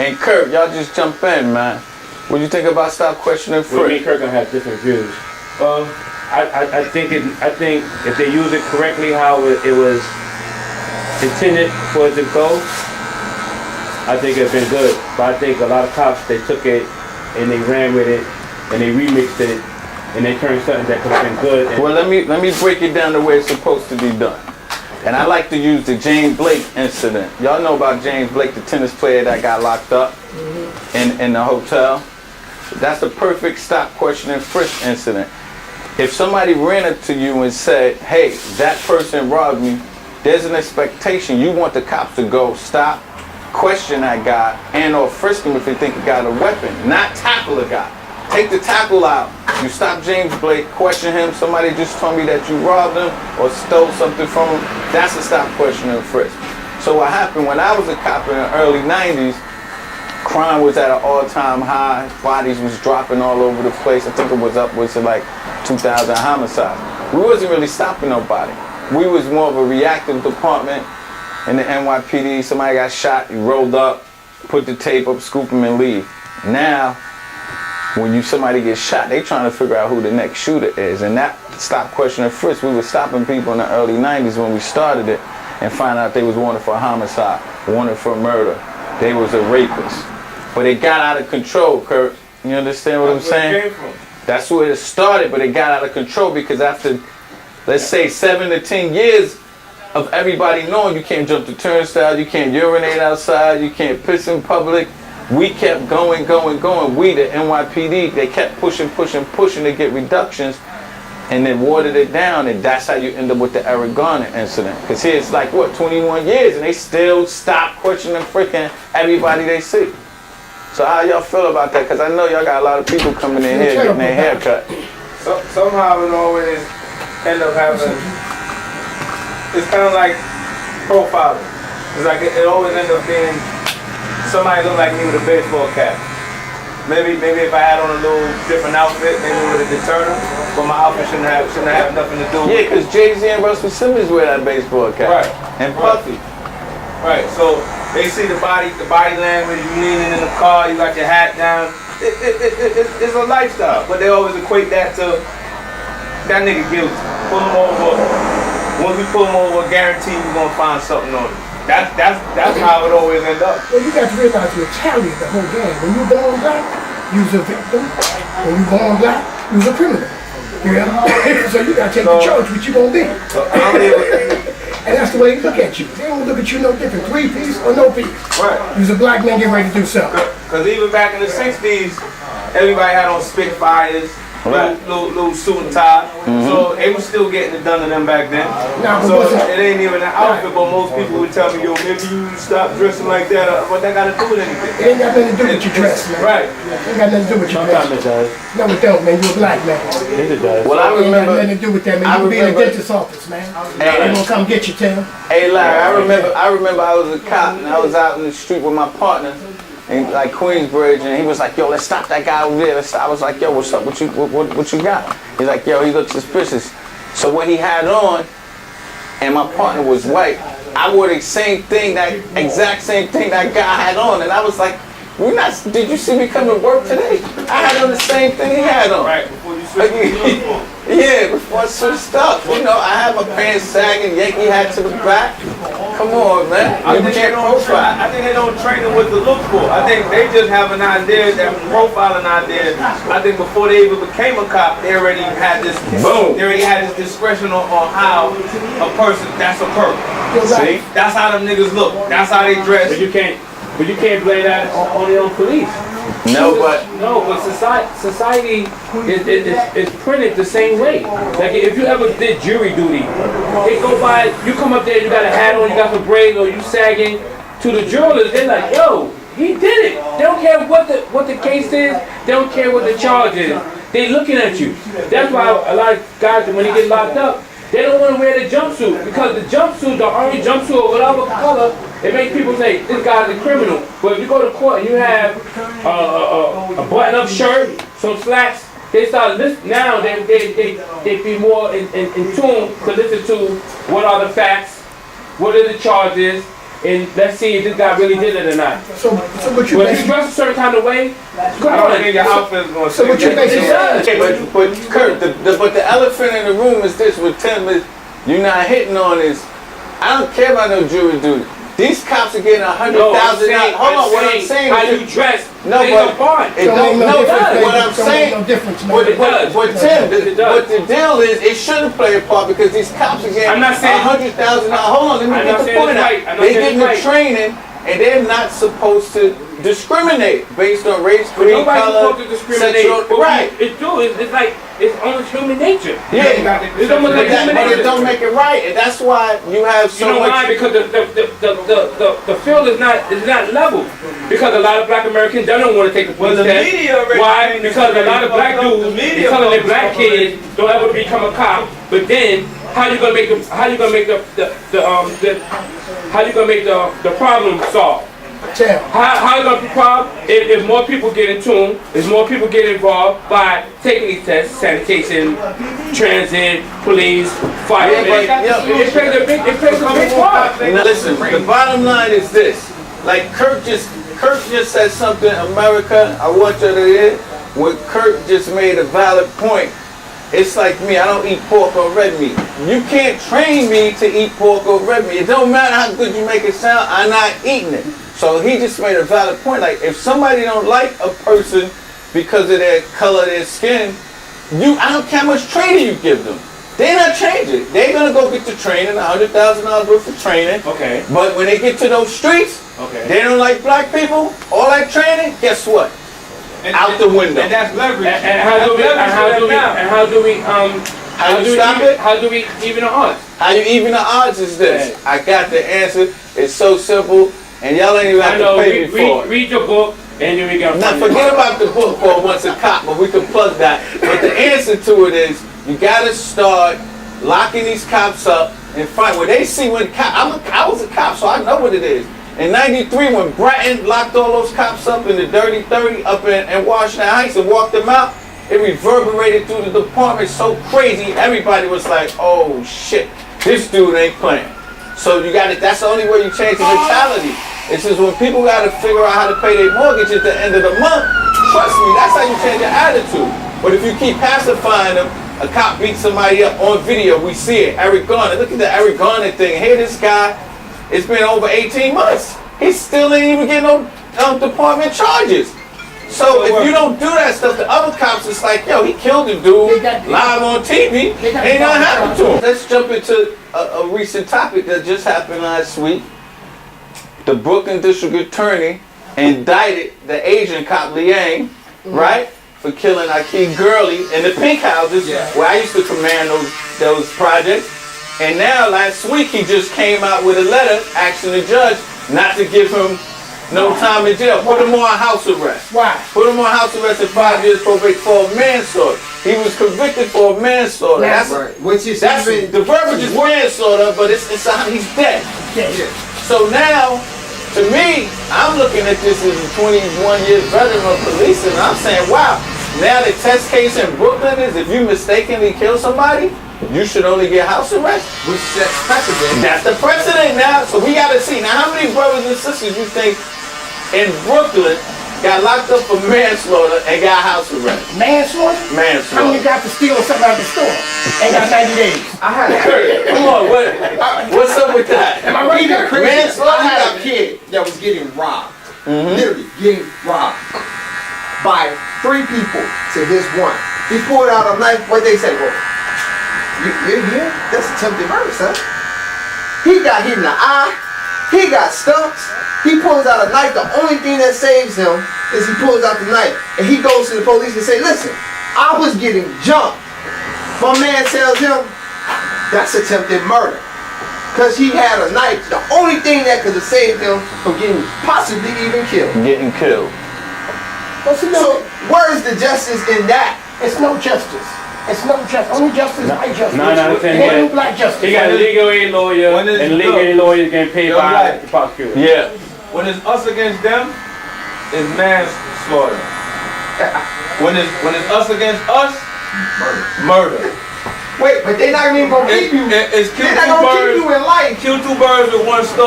And Kirk, y'all just jump in, man. What do you think about stop questioning Frisk? Me and Kirk gonna have different views. I think if they use it correctly, how it was intended for it to go, I think it's been good. But I think a lot of cops, they took it and they ran with it and they remixed it and they turned something that could have been good. Well, let me break it down the way it's supposed to be done. And I like to use the James Blake incident. Y'all know about James Blake, the tennis player that got locked up in the hotel. That's the perfect stop questioning Frisk incident. If somebody ran up to you and said, hey, that person robbed me, there's an expectation. You want the cops to go stop, question that guy, and or frisk him if they think he got a weapon, not tackle a guy. Take the tackle out. You stop James Blake, question him. Somebody just told me that you robbed him or stole something from him. That's a stop questioning Frisk. So what happened when I was a cop in the early 90s, crime was at an all-time high. Bodies was dropping all over the place. I think it was upwards of like 2,000 homicides. We wasn't really stopping nobody. We was more of a reactive department in the NYPD. Somebody got shot, you rolled up, put the tape up, scoop them and leave. Now, when somebody gets shot, they trying to figure out who the next shooter is. And that stop questioning Frisk. We were stopping people in the early 90s when we started it and find out they was wanted for a homicide, wanted for murder. They was a rapist. But it got out of control, Kurt. You understand what I'm saying? That's where it started, but it got out of control because after, let's say, 7 to 10 years of everybody knowing you can't jump the turnstile, you can't urinate outside, you can't piss in public, we kept going. We, the NYPD, they kept pushing to get reductions and then watered it down, and that's how you end up with the Eric Garner incident. Because here it's like, what, 21 years, and they still stop questioning freaking everybody they see. So how y'all feel about that? Because I know y'all got a lot of people coming in here getting their hair cut. So, somehow it always end up having, it's kind of like profiling. It's like it always ends up being somebody look like me with a baseball cap. Maybe if I had on a little different outfit, maybe it would have deterred them. But my outfit shouldn't have nothing to do with it. Yeah, because Jay-Z and Russell Simmons wear that baseball cap. Right. And Puffy. Right. So they see the body language, you leaning in the car, you got your hat down. It's a lifestyle. But they always equate that to that nigga guilty. Pull him over. Once we pull him over, guarantee we're gonna find something on him. That's how it always ends up. Well, you got to realize you're Italian the whole game. When you're born black, you're a victim. When you're born black, you're a criminal. Yeah? So you got to take the charge, what you gonna be. And that's the way they look at you. They don't look at you no different. 3-piece or no piece. Right. You're a black man getting ready to do something. Because even back in the 60s, everybody had on Spitfires. Right. Little suit and tie. So they was still getting it done to them back then. So it ain't even an outfit, but most people would tell me, yo, maybe you stop dressing like that. What that got to do with anything? It ain't got nothing to do with your dress, man. Right. It ain't got nothing to do with your dress. Sometimes it does. No, it don't, man. You're a black man. Yes, it does. Well, I It ain't got remember. nothing to do with that, man. You be in the dentist's office, man. They gonna come get you, Tim. Hey, Larry, I remember I was a cop and I was out in the street with my partner. And like Queensbridge, and he was like, yo, let's stop that guy over there. I was like, yo, what's up? What you got? He's like, yo, he looks suspicious. So what he had on, and my partner was white, I wore the same thing, that exact same thing that guy had on. And I was like, did you see me come to work today? I had on the same thing he had on. Right, before you switch the uniform. Yeah, before I switched up. You know, I had my pants sagging, Yankee hat to the back. Come on, man. I think they don't train them what to look for. I think they just have an idea, that profiling idea. I think before they even became a cop, they already had this. Boom. They already had this discretion on how a person. That's a perk. See? That's how them niggas look. That's how they dress. But you can't blame that on the own police. No, but society is printed the same way. Like if you ever did jury duty, they go by, you come up there, you got a hat on, you got some braids, or you sagging. To the jurors, they're like, yo, he did it. They don't care what the case is. They don't care what the charge is. They looking at you. That's why a lot of guys, when they get locked up, they don't want to wear the jumpsuit, because the jumpsuit, the orange jumpsuit or whatever color, it makes people say this guy's a criminal. But if you go to court and you have a button-up shirt, some slacks, they start listening. Now they be more in tune to listen to what are the facts, what are the charges, and let's see if this guy really did it or not. So what you But if you basically, dress a certain kind of way, go I don't on. think your outfit's gonna so what you say basically that. saying? Okay, but Kurt, but the elephant in the room is this with Tim is you're not hitting on is I don't care about no jury duty. These cops are getting $100,000. No, I'm saying, Hold on, what I'm saying how is you dress No, plays but- a part. it don't make no difference, baby. what I'm Don't make saying. no difference, man. But It does. Tim, It does. what the deal is, it shouldn't play a part because these cops are getting I'm not saying- $100,000. Hold on, let me I'm get not the saying point it's out. right. I'm not They saying getting it's the right. training, and they're not supposed to discriminate based on race, But creed, nobody's color, supposed to discriminate. sexual. But Right. It's true. It's like it's almost human nature. Yeah, It's almost like human but it nature. don't make it right, and that's why you have so You know much. why? Because the field is not level. Because a lot of black Americans they don't want to take the police Well, the test. media already Why? made Because a lot of black the dudes media is telling their fucked black up kids don't ever become a cop. But then how you gonna make the problem solved? Tell. How you gonna be problem if more people get in tune, if more people get involved by taking these tests, sanitation, transit, police, fire. Yeah, but, It plays a big part. Now listen, the bottom line is this. Like Kurt just said something, America, I want you to hear. What Kurt just made a valid point. It's like me, I don't eat pork or red meat. You can't train me to eat pork or red meat. It don't matter how good you make it sound, I'm not eating it. So he just made a valid point. Like if somebody don't like a person because of their color, their skin, I don't care how much training you give them. They're not changing. They're gonna go get the training, $100,000 worth of training. Okay. But when they get to those streets, Okay. they don't like black people, all that training, guess what? Out the window. And that's leverage. And how do we even the odds? How you even the odds is this. I got the answer. It's so simple, and y'all ain't even I have know. to pay me for it. Read your book, and then we got. Now forget about the book for once a cop, but we can plug that. But the answer to it is you gotta start locking these cops up and find when they see when I was a cop, so I know what it is. In '93, when Bratton locked all those cops up in the Dirty 30 up in Washington Heights and walked them out, it reverberated through the department so crazy. Everybody was like, "Oh shit, this dude ain't playing." So you got it. That's the only way you change the mentality. It's just when people got to figure out how to pay their mortgage at the end of the month. Trust me, that's how you change your attitude. But if you keep pacifying them, a cop beats somebody up on video. We see it. Eric Garner. Look at the Eric Garner thing. Here, this guy. It's been over 18 months. He still ain't even getting no department charges. So if you don't do that stuff, the other cops is like, yo, he killed the dude live on TV. Ain't nothing happened to him. Let's jump into a recent topic that just happened last week. The Brooklyn District Attorney indicted the Asian cop Liang, right, for killing Akeem Gurley in the pink houses where I used to command those projects. And now last week he just came out with a letter asking the judge not to give him no time in jail. Put him on house arrest. Why? Put him on house arrest and 5 years probation for manslaughter. He was convicted for manslaughter. That's Right. Which is That's even, the verbiage is manslaughter, but he's dead. Yeah. So now, to me, I'm looking at this as a 21-year veteran of policing, and I'm saying, wow, now the test case in Brooklyn is if you mistakenly kill somebody, you should only get house arrest. which sets precedent. That's the precedent now. So we gotta see. Now how many brothers and sisters you think in Brooklyn got locked up for manslaughter and got house arrest? Manslaughter? How many Manslaughter. got to steal something out of the store? Ain't got 90 days. I had Kurt, come on, what's up with that? Am I right even there? crazy. Manslaughter? I had a kid that was getting robbed. Literally getting robbed by 3 people to his one. He pulled out a knife. What they say? Well, you're here? That's attempted murder, son. He got hit in the eye. He got stumps. He pulls out a knife. The only thing that saves him is he pulls out the knife. And he goes to the police and say, listen, I was getting jumped. My man tells him, that's attempted murder. Because he had a knife. The only thing that could have saved him from getting possibly even killed. Getting killed. What's the So where is the justice in that? It's no justice. It's no justice. Only justice is white justice. No, no, There ain't no black justice. He got a legal aid lawyer, When is- and legal aid lawyer getting paid Yo, by right. the prosecutor. Yeah. When it's us against them, it's manslaughter. When it's us against us, murder. Wait, but they're not even gonna keep you. It's kill They're not two gonna keep birds. you in life. Kill 2 birds with 1 stone.